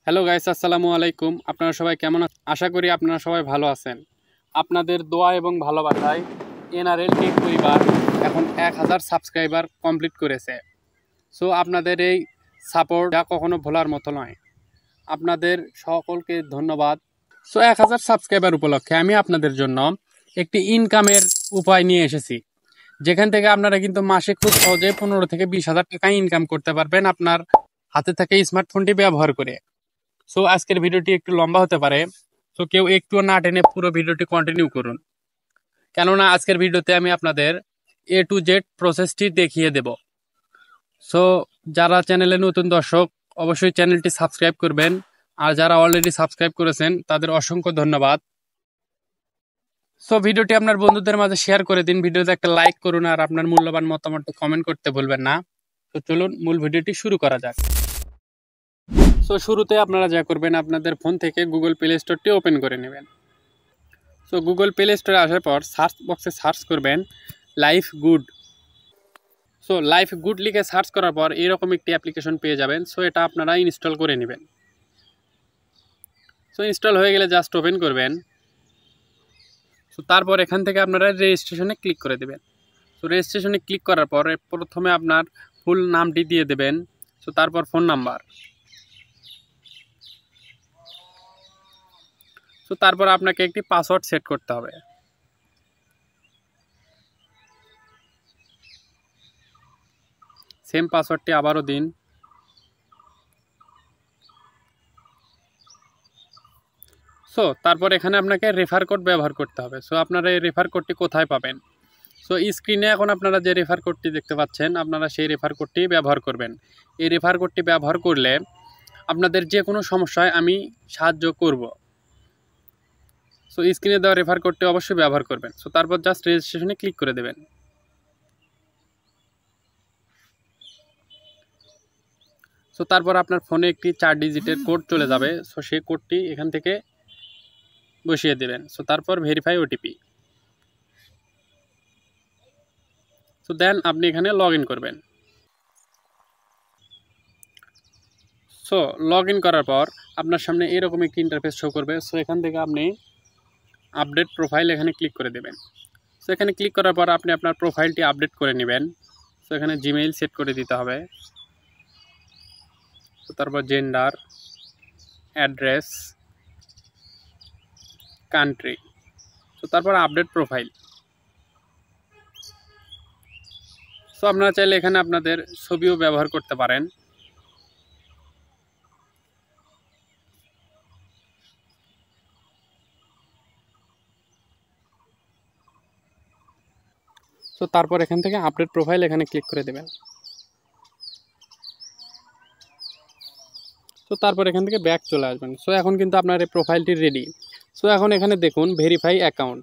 Hello guys, আসসালামু আলাইকুম। আপনারা সবাই কেমন আছেন? আশা করি আপনারা সবাই ভালো আছেন। আপনাদের দোয়া এবং ভালোবাসায় এনআরএল টেক পরিবার এখন 1000 সাবস্ক্রাইবার কমপ্লিট করেছে। সো আপনাদের এই সাপোর্টটা কখনো ভোলার মতো নয়। আপনাদের সকলকে ধন্যবাদ। সো 1000 সাবস্ক্রাইবার উপলক্ষে আমি আপনাদের জন্য একটি ইনকামের উপায় নিয়ে এসেছি, যেখান থেকে আপনারা কিন্তু মাসে খুব সহজে 15 থেকে 20,000 টাকা ইনকাম করতে পারবেন আপনার হাতে থাকা স্মার্টফোনটি ব্যবহার করে। সো আজকের ভিডিওটি একটু লম্বা হতে পারে, সো কেউ একটুও না টেনে পুরো ভিডিওটি কন্টিনিউ করুন, কেননা আজকের ভিডিওতে আমি আপনাদের A to Z প্রসেসটি দেখিয়ে দেব। সো যারা চ্যানেলে নতুন দর্শক অবশ্যই চ্যানেলটি সাবস্ক্রাইব করবেন, আর যারা অলরেডি সাবস্ক্রাইব করেছেন তাদের অসংখ্য ধন্যবাদ। সো ভিডিওটি আপনার বন্ধুদের মাঝে শেয়ার করে দিন, ভিডিওতে একটা লাইক করুন, আর আপনার মূল্যবান মতামত কমেন্ট করতে ভুলবেন না। তো চলুন মূল ভিডিওটি শুরু করা যাক। সো শুরুতে আপনারা যা করবেন, আপনাদের ফোন থেকে গুগল প্লে স্টোরটি ওপেন করে নেবেন। সো গুগল প্লে স্টোরে আসার পর সার্চ বক্সে সার্চ করবেন life good. So life good লিখে সার্চ করার পর এরকম একটি অ্যাপ্লিকেশন পেয়ে যাবেন। সো এটা আপনারা ইনস্টল করে নেবেন। সো ইনস্টল হয়ে গেলে জাস্ট ওপেন করবেন। সো তারপর এখান থেকে আপনারা রেজিস্ট্রেশনে ক্লিক করে দেবেন। সো রেজিস্ট্রেশনে ক্লিক করার পর প্রথমে আপনার ফুল নামটি দিয়ে দেবেন। সো তারপর ফোন নাম্বার। সো তারপর আপনাকে একটি পাসওয়ার্ড সেট করতে হবে। সেম পাসওয়ার্ডটি আবারও দিন। সো তারপর এখানে আপনাকে রেফার কোড ব্যবহার করতে হবে। সো আপনারা এই রেফার কোডটি কোথায় পাবেন? সো স্ক্রিনে এখন আপনারা যে রেফার কোডটি দেখতে পাচ্ছেন, আপনারা সেই রেফার কোডটি ব্যবহার করবেন। এই রেফার কোডটি ব্যবহার করলে আপনাদের যে কোনো সমস্যায় আমি সাহায্য করব। সো স্ক্রিনে দেওয়া রেফার কোডটি অবশ্যই ব্যবহার করবেন। সো তারপর জাস্ট রেজিস্ট্রেশনে ক্লিক করে দেবেন। সো তারপর আপনার ফোনে একটি 4 ডিজিটের কোড চলে যাবে। সো সেই কোডটি এখান থেকে বসিয়ে দেবেন। সো তারপর ভেরিফাই ওটিপি। সো দেন আপনি এখানে লগ ইন করবেন। সো লগ ইন করার পর আপনার সামনে এরকম একটি ইন্টারফেস শো করবে। সো এখান থেকে আপনি আপডেট প্রোফাইল এখানে ক্লিক করে দেবেন। সো এখানে ক্লিক করার পর আপনি আপনার প্রোফাইলটি আপডেট করে নেবেন। সো এখানে জিমেইল সেট করে দিতে হবে। তো তারপর জেন্ডার, অ্যাড্রেস, কান্ট্রি। তো তারপর আপডেট প্রোফাইল। সো আপনারা চাইলে এখানে আপনাদের ছবিও ব্যবহার করতে পারেন। সো তারপর এখান থেকে আপডেট প্রোফাইল এখানে ক্লিক করে দেবেন। তো তারপর এখান থেকে ব্যাক চলে আসবেন। সো এখন কিন্তু আপনার এই প্রোফাইলটি রেডি। সো এখন এখানে দেখুন ভেরিফাই অ্যাকাউন্ট।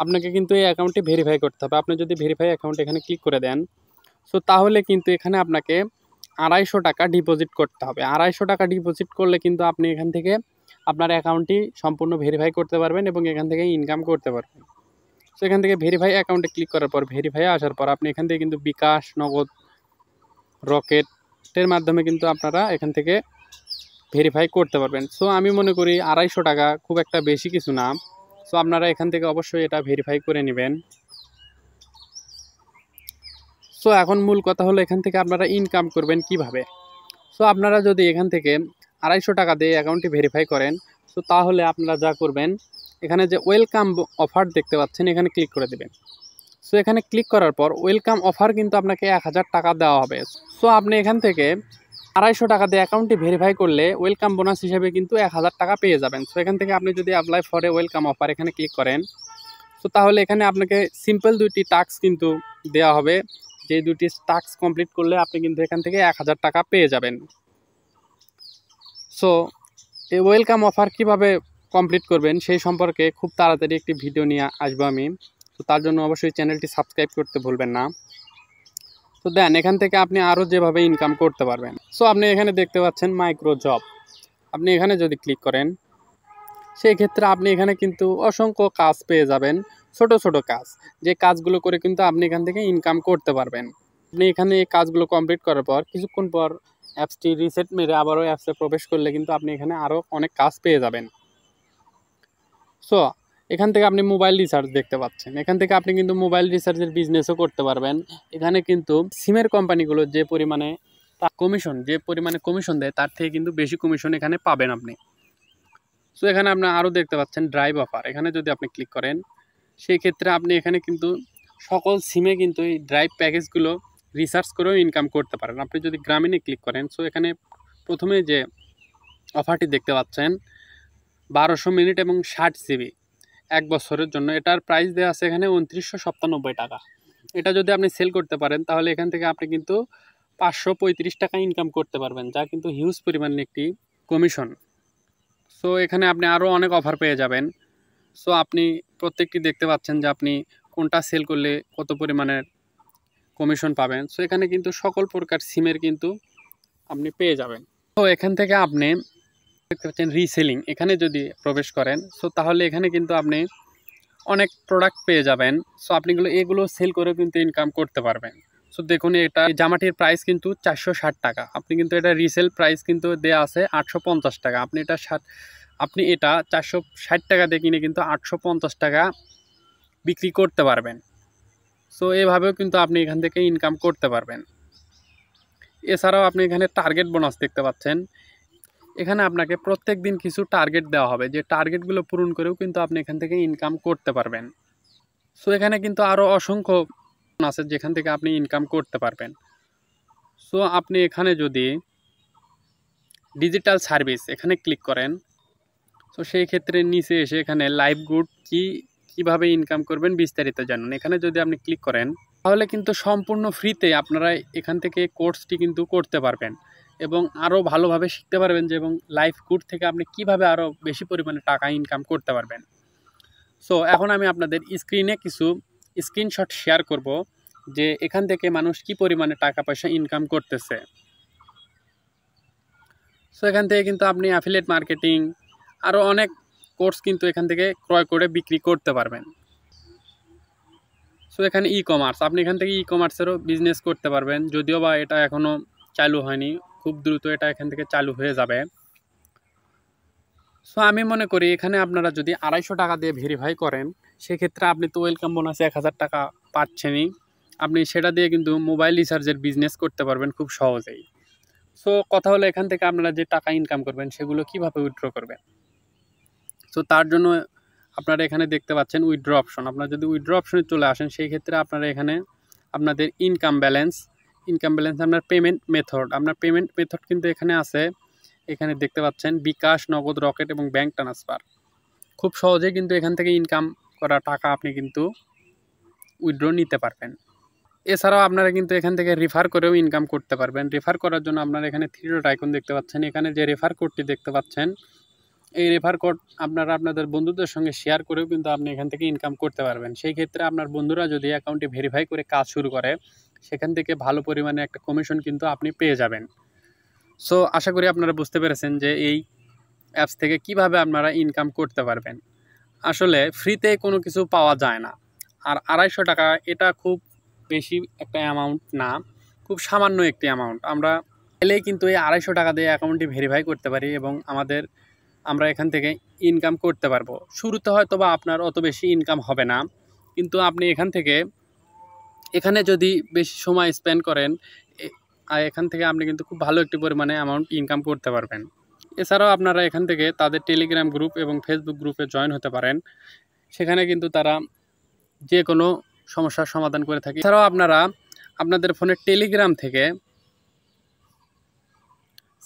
আপনাকে কিন্তু এই অ্যাকাউন্টটি ভেরিফাই করতে হবে। আপনি যদি ভেরিফাই অ্যাকাউন্ট এখানে ক্লিক করে দেন, সো তাহলে কিন্তু এখানে আপনাকে 250 টাকা ডিপোজিট করতে হবে। 250 টাকা ডিপোজিট করলে কিন্তু আপনি এখান থেকে আপনার অ্যাকাউন্টটি সম্পূর্ণ ভেরিফাই করতে পারবেন এবং এখান থেকে ইনকাম করতে পারবেন। সো এখান থেকে ভেরিফাই অ্যাকাউন্টে ক্লিক করার পর ভেরিফাই আসার পর আপনি এখান থেকে কিন্তু বিকাশ, নগদ, রকেটের মাধ্যমে কিন্তু আপনারা এখান থেকে ভেরিফাই করতে পারবেন। সো আমি মনে করি 250 টাকা খুব একটা বেশি কিছু না। সো আপনারা এখান থেকে অবশ্যই এটা ভেরিফাই করে নেবেন। সো এখন মূল কথা হলো এখান থেকে আপনারা ইনকাম করবেন কিভাবে। সো আপনারা যদি এখান থেকে 250 টাকা দিয়ে অ্যাকাউন্টটি ভেরিফাই করেন, সো তাহলে আপনারা যা করবেন, এখানে যে ওয়েলকাম অফার দেখতে পাচ্ছেন এখানে ক্লিক করে দেবেন। সো এখানে ক্লিক করার পর ওয়েলকাম অফার কিন্তু আপনাকে 1000 টাকা দেওয়া হবে। সো আপনি এখান থেকে 250 টাকা দিয়ে অ্যাকাউন্টটি ভেরিফাই করলে ওয়েলকাম বোনাস হিসেবে কিন্তু 1000 টাকা পেয়ে যাবেন। সো এখান থেকে আপনি যদি apply for a welcome offer এখানে ক্লিক করেন, সো তাহলে এখানে আপনাকে সিম্পল 2টি টাস্ক কিন্তু দেওয়া হবে। যে 2টি টাস্ক কমপ্লিট করলে আপনি কিন্তু এখান থেকে 1000 টাকা পেয়ে যাবেন। সো এই ওয়েলকাম অফার কিভাবে কমপ্লিট করবেন সেই সম্পর্কে খুব তাড়াতাড়ি একটি ভিডিও নিয়ে আসবো আমি। তো তার জন্য অবশ্যই চ্যানেলটি সাবস্ক্রাইব করতে ভুলবেন না। তো দেন এখান থেকে আপনি আরও যেভাবে ইনকাম করতে পারবেন। সো আপনি এখানে দেখতে পাচ্ছেন মাইক্রো জব। আপনি এখানে যদি ক্লিক করেন, সেই ক্ষেত্রে আপনি এখানে কিন্তু অসংখ্য কাজ পেয়ে যাবেন, ছোট ছোট কাজ, যে কাজগুলো করে কিন্তু আপনি এখান থেকে ইনকাম করতে পারবেন। আপনি এখানে এই কাজগুলো কমপ্লিট করার পর কিছুক্ষণ পর অ্যাপসটি রিসেট মেরে আবারও অ্যাপসে প্রবেশ করলে কিন্তু আপনি এখানে আরও অনেক কাজ পেয়ে যাবেন। সো এখান থেকে আপনি মোবাইল রিচার্জ দেখতে পাচ্ছেন, এখান থেকে আপনি কিন্তু মোবাইল রিচার্জের বিজনেসও করতে পারবেন। এখানে কিন্তু সিমের কোম্পানিগুলো যে পরিমাণে কমিশন দেয় তার থেকে কিন্তু বেশি কমিশন এখানে পাবেন আপনি। সো এখানে আপনি আরও দেখতে পাচ্ছেন ড্রাইভ অফার, এখানে যদি আপনি ক্লিক করেন সেই ক্ষেত্রে আপনি এখানে কিন্তু সকল সিমে কিন্তু এই ড্রাইভ প্যাকেজগুলো রিসার্চ করেও ইনকাম করতে পারেন। আপনি যদি গ্রামীণে ক্লিক করেন, সো এখানে প্রথমে যে অফারটি দেখতে পাচ্ছেন 1200 মিনিট এবং 60 জিবি 1 বছরের জন্য, এটার প্রাইস দেওয়া আছে এখানে 2997 টাকা। এটা যদি আপনি সেল করতে পারেন তাহলে এখান থেকে আপনি কিন্তু 535 টাকা ইনকাম করতে পারবেন, যা কিন্তু হিউজ পরিমাণের একটি কমিশন। সো এখানে আপনি আরও অনেক অফার পেয়ে যাবেন। সো আপনি প্রত্যেকটি দেখতে পাচ্ছেন যে আপনি কোনটা সেল করলে কত পরিমাণের কমিশন পাবেন। সো এখানে কিন্তু সকল প্রকার সিমের কিন্তু আপনি পেয়ে যাবেন। তো এখান থেকে আপনি দেখতে পাচ্ছেন রিসেলিং, এখানে যদি প্রবেশ করেন সো তাহলে এখানে কিন্তু আপনি অনেক প্রোডাক্ট পেয়ে যাবেন। সো আপনি এগুলো সেল করে কিন্তু ইনকাম করতে পারবেন। সো দেখুন এটা জামাটির প্রাইস কিন্তু 460 টাকা, আপনি কিন্তু এটা রিসেল প্রাইস কিন্তু দেওয়া আছে 850 টাকা। আপনি এটা 460 টাকা দিয়ে কিনে কিন্তু 850 টাকা বিক্রি করতে পারবেন। সো এভাবেও কিন্তু আপনি এখান থেকে ইনকাম করতে পারবেন। এছাড়াও আপনি এখানে টার্গেট বোনাস দেখতে পাচ্ছেন, এখানে আপনাকে প্রত্যেক দিন কিছু টার্গেট দেওয়া হবে, যে টার্গেটগুলো পূরণ করেও কিন্তু আপনি এখান থেকে ইনকাম করতে পারবেন। সো এখানে কিন্তু আরও অসংখ্য আছে যেখান থেকে আপনি ইনকাম করতে পারবেন। সো আপনি এখানে যদি ডিজিটাল সার্ভিস এখানে ক্লিক করেন, সো সেই ক্ষেত্রে নিচে এসে এখানে লাইভ গুড কীভাবে ইনকাম করবেন বিস্তারিত জানুন, এখানে যদি আপনি ক্লিক করেন তাহলে কিন্তু সম্পূর্ণ ফ্রিতে আপনারা এখান থেকে কোর্সটি কিন্তু করতে পারবেন এবং আরও ভালোভাবে শিখতে পারবেন যে এবং লাইভ গুড থেকে আপনি কিভাবে আরও বেশি পরিমাণে টাকা ইনকাম করতে পারবেন। সো এখন আমি আপনাদের স্ক্রিনে কিছু স্ক্রিনশট শেয়ার করব যে এখান থেকে মানুষ কি পরিমাণে টাকা পয়সা ইনকাম করতেছে। সো এখান থেকে কিন্তু আপনি অ্যাফিলিয়েট মার্কেটিং আরও অনেক কোর্স কিন্তু এখান থেকে ক্রয় করে বিক্রি করতে পারবেন। সো এখানে ই কমার্স, আপনি এখান থেকে ই কমার্সেরও বিজনেস করতে পারবেন, যদিও বা এটা এখনও চালু হয়নি, খুব দ্রুত এটা এখান থেকে চালু হয়ে যাবে। সো আমি মনে করি এখানে আপনারা যদি 250 টাকা দিয়ে ভেরিফাই করেন সেক্ষেত্রে আপনি তো ওয়েলকাম বোনাসে 1000 টাকা পাচ্ছেনই, আপনি সেটা দিয়ে কিন্তু মোবাইল রিচার্জের বিজনেস করতে পারবেন খুব সহজেই। সো কথা হলো এখান থেকে আপনারা যে টাকা ইনকাম করবেন সেগুলো কিভাবে উইথড্র করবেন। সো তার জন্য আপনারা এখানে দেখতে পাচ্ছেন উইথড্র অপশন, আপনারা যদি উইথড্র অপশনে চলে আসেন সেই ক্ষেত্রে আপনারা এখানে আপনাদের ইনকাম ব্যালেন্স আপনার পেমেন্ট মেথড কিন্তু এখানে আছে, এখানে দেখতে পাচ্ছেন বিকাশ, নগদ, রকেট এবং ব্যাংক ট্রান্সফার। খুব সহজেই কিন্তু এখান থেকে ইনকাম করা টাকা আপনি কিন্তু উইথড্র নিতে পারবেন। এছাড়াও আপনারা কিন্তু এখান থেকে রেফার করেও ইনকাম করতে পারবেন। রেফার করার জন্য আপনারা এখানে 3 ডট আইকন দেখতে পাচ্ছেন, এখানে যে রেফার কোডটি দেখতে পাচ্ছেন এই রেফার কোড আপনারা আপনাদের বন্ধুদের সঙ্গে শেয়ার করেও কিন্তু আপনি এখান থেকে ইনকাম করতে পারবেন। সেই ক্ষেত্রে আপনার বন্ধুরা যদি অ্যাকাউন্টটি ভেরিফাই করে কাজ শুরু করে সেখান থেকে ভালো পরিমাণে একটা কমিশন কিন্তু আপনি পেয়ে যাবেন। সো আশা করি আপনারা বুঝতে পেরেছেন যে এই অ্যাপস থেকে কিভাবে আপনারা ইনকাম করতে পারবেন। আসলে ফ্রিতে কোনো কিছু পাওয়া যায় না, আর 250 টাকা এটা খুব বেশি একটা অ্যামাউন্ট না, খুব সামান্য একটি অ্যামাউন্ট। আমরা এলেই কিন্তু এই 250 টাকা দিয়ে অ্যাকাউন্টটি ভেরিফাই করতে পারি এবং আমরা এখান থেকে ইনকাম করতে পারবো। শুরুতে হয়তো বা আপনার অত বেশি ইনকাম হবে না, কিন্তু আপনি এখানে যদি বেশি সময় স্পেন্ড করেন এখান থেকে আপনি কিন্তু খুব ভালো একটি পরিমাণে অ্যামাউন্ট ইনকাম করতে পারবেন। এছাড়াও আপনারা এখান থেকে তাদের টেলিগ্রাম গ্রুপ এবং ফেসবুক গ্রুপে জয়েন হতে পারেন, সেখানে কিন্তু তারা যে কোনো সমস্যার সমাধান করে থাকে। এছাড়াও আপনারা আপনাদের ফোনের টেলিগ্রাম থেকে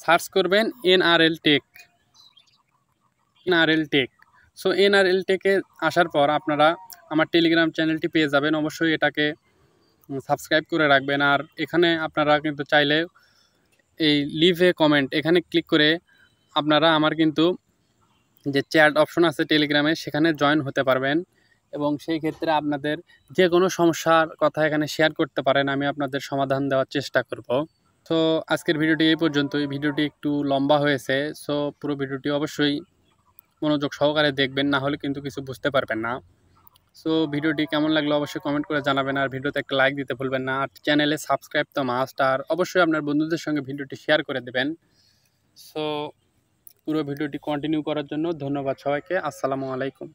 সার্চ করবেন NRL টেক। সো NRL টেকে আসার পর আপনারা আমার টেলিগ্রাম চ্যানেলটি পেয়ে যাবেন, অবশ্যই এটাকে সাবস্ক্রাইব করে রাখবেন। আর এখানে আপনারা কিন্তু চাইলে এই লিভ এ কমেন্ট এখানে ক্লিক করে আপনারা আমার কিন্তু যে চ্যাট অপশন আছে টেলিগ্রামে সেখানে জয়েন হতে পারবেন এবং সেই ক্ষেত্রে আপনাদের যে কোনো সমস্যার কথা এখানে শেয়ার করতে পারেন, আমি আপনাদের সমাধান দেওয়ার চেষ্টা করব। তো আজকের ভিডিওটি এই পর্যন্তই। ভিডিওটি একটু লম্বা হয়েছে, সো পুরো ভিডিওটি অবশ্যই মনোযোগ সহকারে দেখবেন, না হলে কিন্তু কিছু বুঝতে পারবেন না। সো ভিডিওটি কেমন লাগলো অবশ্যই কমেন্ট করে জানাবেন, আর ভিডিওতে একটা লাইক দিতে ভুলবেন না, আর চ্যানেলে সাবস্ক্রাইব তো মাস্ট, আর অবশ্যই আপনার বন্ধুদের সঙ্গে ভিডিওটি শেয়ার করে দেবেন। সো পুরো ভিডিওটি কন্টিনিউ করার জন্য ধন্যবাদ সবাইকে। আসসালামু আলাইকুম।